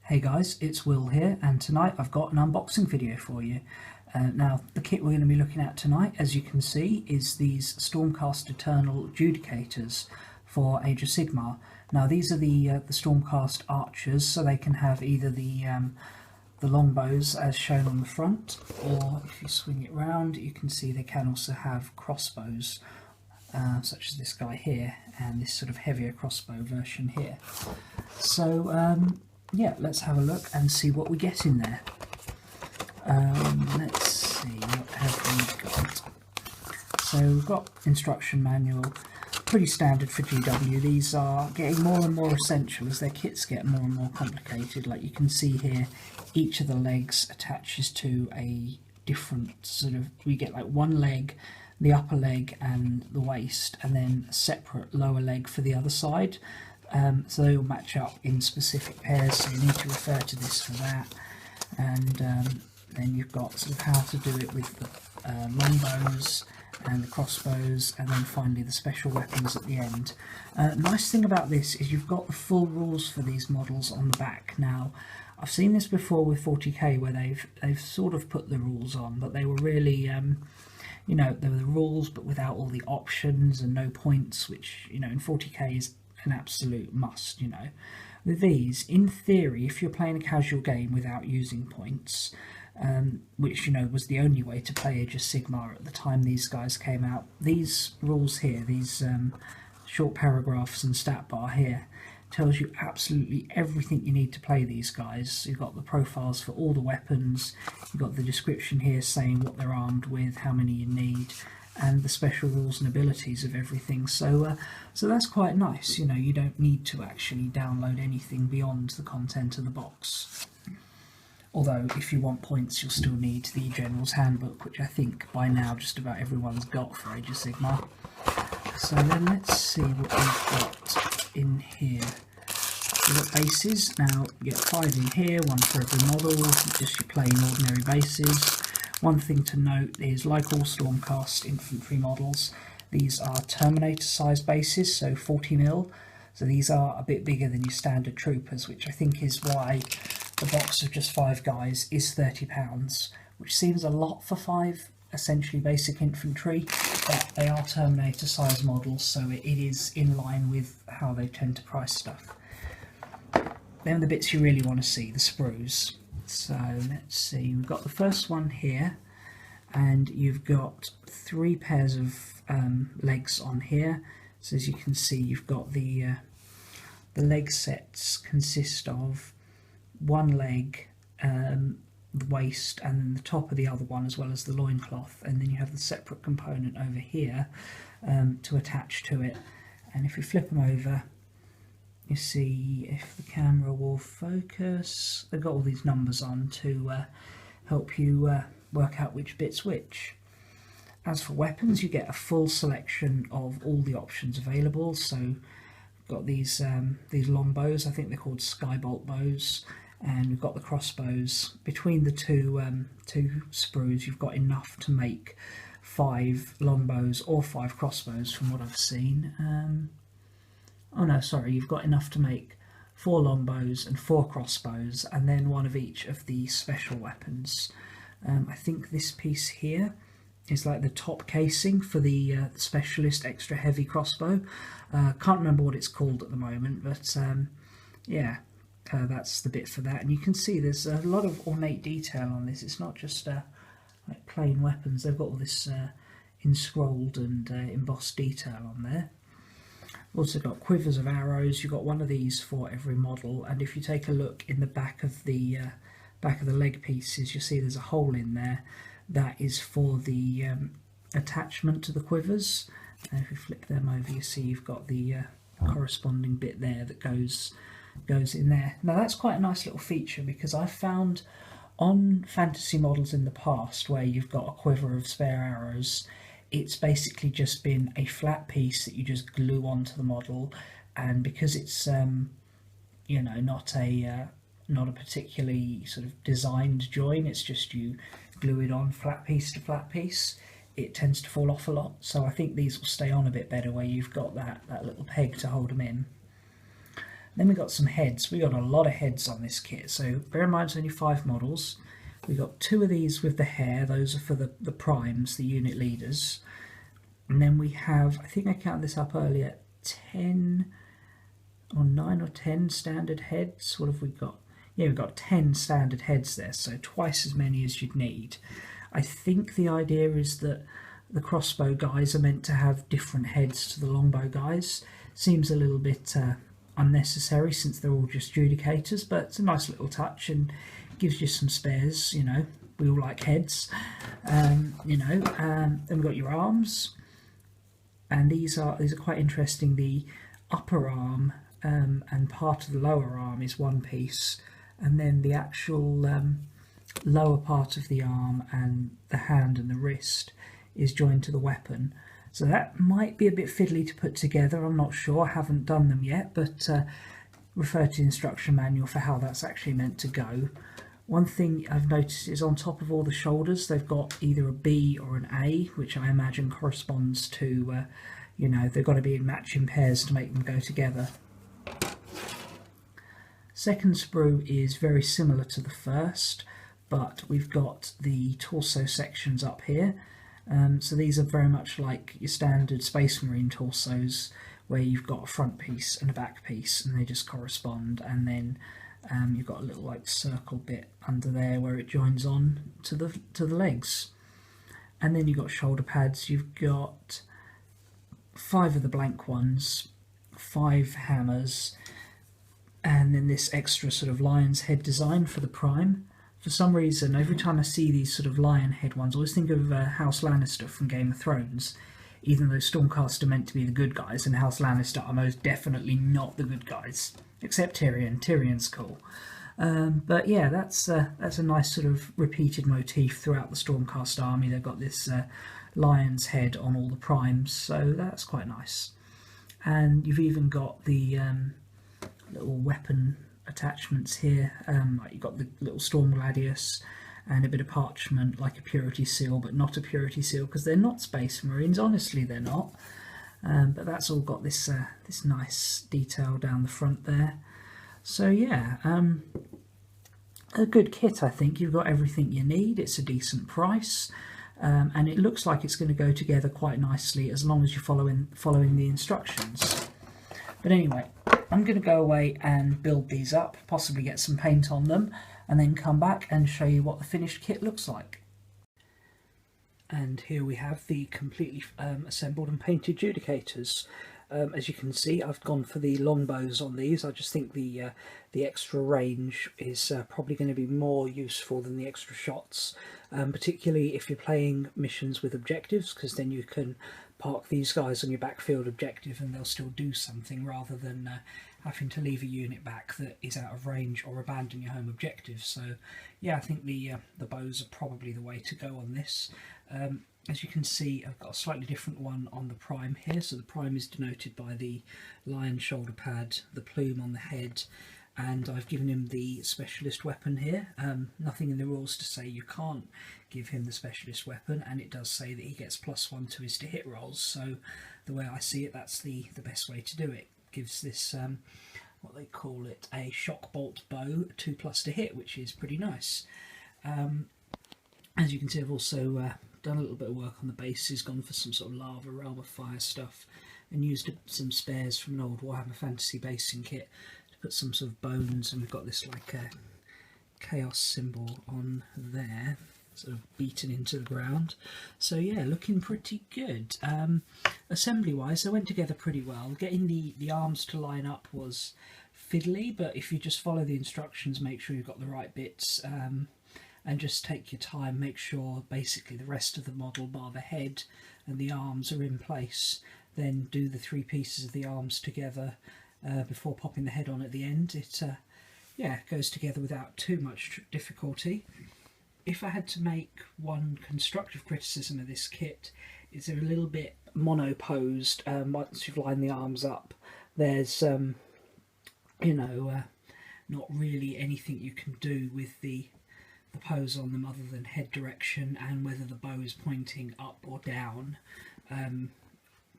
Hey guys, it's Will here, and tonight I've got an unboxing video for you. Now, the kit we're going to be looking at tonight, as you can see, is these Stormcast Eternal Judicators for Age of Sigmar. Now, these are the Stormcast archers, so they can have either the longbows as shown on the front, or if you swing it round, you can see they can also have crossbows, such as this guy here, and this sort of heavier crossbow version here. So, yeah, let's have a look and see what we get in there. Let's see, what have we got? So we've got instruction manual, pretty standard for GW. These are getting more and more essential as their kits get more and more complicated. Like you can see here, each of the legs attaches to a different sort of, we get like one leg, the upper leg and the waist, and then a separate lower leg for the other side. So they will match up in specific pairs, so you need to refer to this for that. And then you've got sort of how to do it with the longbows and the crossbows, and then finally the special weapons at the end. Nice thing about this is you've got the full rules for these models on the back. Now, I've seen this before with 40k where they've sort of put the rules on, but they were really you know, there were the rules but without all the options and no points, which, you know, in 40k is an absolute must. You know, with these, in theory, if you're playing a casual game without using points, which, you know, was the only way to play Age of Sigmar at the time these guys came out, these rules here, these short paragraphs and stat bar here, tells you absolutely everything you need to play these guys. You've got the profiles for all the weapons, you've got the description here saying what they're armed with, how many you need, and the special rules and abilities of everything. So so that's quite nice. You know, you don't need to actually download anything beyond the content of the box. Although if you want points, you'll still need the General's Handbook, which I think by now just about everyone's got for Age of Sigmar. So then let's see what we've got in here. We've got bases. Now you get 5 in here, one for every model, just your plain ordinary bases. One thing to note is, like all Stormcast infantry models, these are Terminator sized bases, so 40mm. So these are a bit bigger than your standard troopers, which I think is why the box of just 5 guys is £30, which seems a lot for 5 essentially basic infantry, but they are Terminator sized models, so it is in line with how they tend to price stuff. Then the bits you really want to see, the sprues. So let's see, we've got the first one here, and you've got 3 pairs of legs on here. So as you can see, you've got the leg sets consist of one leg, the waist, and then the top of the other one, as well as the loincloth, and then you have the separate component over here to attach to it. And if you flip them over, you see, if the camera will focus, they've got all these numbers on to help you work out which bit's which. As for weapons, you get a full selection of all the options available. So we've got these longbows, I think they're called skybolt bows, and we've got the crossbows. Between the two sprues, you've got enough to make 5 longbows or 5 crossbows from what I've seen. Oh no, sorry, you've got enough to make 4 longbows and 4 crossbows, and then one of each of the special weapons. I think this piece here is like the top casing for the specialist extra heavy crossbow. Can't remember what it's called at the moment, but yeah, that's the bit for that. And you can see there's a lot of ornate detail on this. It's not just like plain weapons. They've got all this enscrolled and embossed detail on there. Also got quivers of arrows. You've got one of these for every model, and if you take a look in the back of the leg pieces, you'll see there's a hole in there that is for the attachment to the quivers. And if you flip them over, you see you've got the corresponding bit there that goes in there. Now that's quite a nice little feature, because I've found on fantasy models in the past where you've got a quiver of spare arrows, it's basically just been a flat piece that you just glue onto the model, and because it's you know, not a particularly sort of designed join, it's just you glue it on flat piece to flat piece, it tends to fall off a lot. So I think these will stay on a bit better where you've got that little peg to hold them in. Then we got some heads. We got a lot of heads on this kit, so bear in mind it's only 5 models. We got 2 of these with the hair, those are for the primes, the unit leaders. And then we have, I think I counted this up earlier, 10 or 9 or 10 standard heads. What have we got? Yeah, we've got 10 standard heads there, so twice as many as you'd need. I think the idea is that the crossbow guys are meant to have different heads to the longbow guys. Seems a little bit unnecessary since they're all just Judicators, but it's a nice little touch and gives you some spares, you know. We all like heads, you know. Then we've got your arms, and these are quite interesting. The upper arm and part of the lower arm is one piece, and then the actual lower part of the arm and the hand and the wrist is joined to the weapon. So that might be a bit fiddly to put together, I'm not sure, I haven't done them yet, but refer to the instruction manual for how that's actually meant to go. One thing I've noticed is on top of all the shoulders they've got either a B or an A, which I imagine corresponds to, you know, they've got to be in matching pairs to make them go together. Second sprue is very similar to the first, but we've got the torso sections up here. So these are very much like your standard Space Marine torsos, where you've got a front piece and a back piece, and they just correspond. And then you've got a little like circle bit under there where it joins on to the legs. And then you've got shoulder pads. You've got 5 of the blank ones, 5 hammers, and then this extra sort of lion's head design for the prime. For some reason, every time I see these sort of lion head ones, I always think of House Lannister from Game of Thrones, even though Stormcast are meant to be the good guys, and House Lannister are most definitely not the good guys, except Tyrion. Tyrion's cool. But yeah, that's a nice sort of repeated motif throughout the Stormcast army. They've got this lion's head on all the primes, so that's quite nice. And you've even got the little weapon attachments here, like you've got the little Storm Gladius and a bit of parchment like a purity seal, but not a purity seal because they're not Space Marines, honestly they're not. But that's all got this this nice detail down the front there. So yeah, a good kit. I think you've got everything you need. It's a decent price, and it looks like it's going to go together quite nicely as long as you're following the instructions. But anyway, I'm going to go away and build these up, possibly get some paint on them, and then come back and show you what the finished kit looks like. And here we have the completely assembled and painted Judicators. As you can see, I've gone for the longbows on these. I just think the extra range is probably going to be more useful than the extra shots, particularly if you're playing missions with objectives, because then you can park these guys on your backfield objective and they'll still do something, rather than having to leave a unit back that is out of range or abandon your home objective. So yeah, I think the bows are probably the way to go on this. As you can see, I've got a slightly different one on the prime here. So the prime is denoted by the lion shoulder pad, the plume on the head, and I've given him the specialist weapon here. Nothing in the rules to say you can't give him the specialist weapon, and it does say that he gets +1 to his to hit rolls. So the way I see it, that's the best way to do it. Gives this what they call it, a shock bolt bow, 2+ to hit, which is pretty nice. As you can see, I've also done a little bit of work on the bases, gone for some sort of lava, realm of fire stuff, and used some spares from an old Warhammer Fantasy basing kit to put some sort of bones, and we've got this like a chaos symbol on there, sort of beaten into the ground. So yeah, looking pretty good. Assembly wise, they went together pretty well. Getting the arms to line up was fiddly, but if you just follow the instructions, make sure you've got the right bits, and just take your time, make sure basically the rest of the model, bar the head and the arms, are in place. Then do the 3 pieces of the arms together before popping the head on at the end. It yeah, goes together without too much difficulty. If I had to make one constructive criticism of this kit, is they're a little bit monoposed. Once you've lined the arms up, there's you know, not really anything you can do with the pose on them other than head direction and whether the bow is pointing up or down.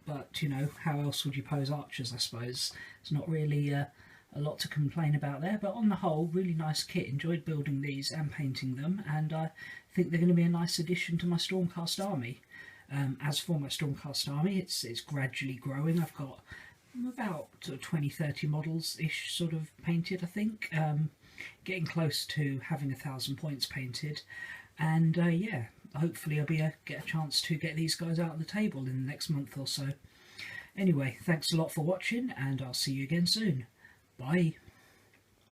But you know, how else would you pose archers, I suppose? It's not really a a lot to complain about there, but on the whole, really nice kit. Enjoyed building these and painting them, and I think they're going to be a nice addition to my Stormcast army. As for my Stormcast army, it's gradually growing. I've got about 20-30 models ish sort of painted, I think, getting close to having 1,000 points painted, and yeah, hopefully I'll get a chance to get these guys out on the table in the next month or so. Anyway, thanks a lot for watching, and I'll see you again soon. Bye.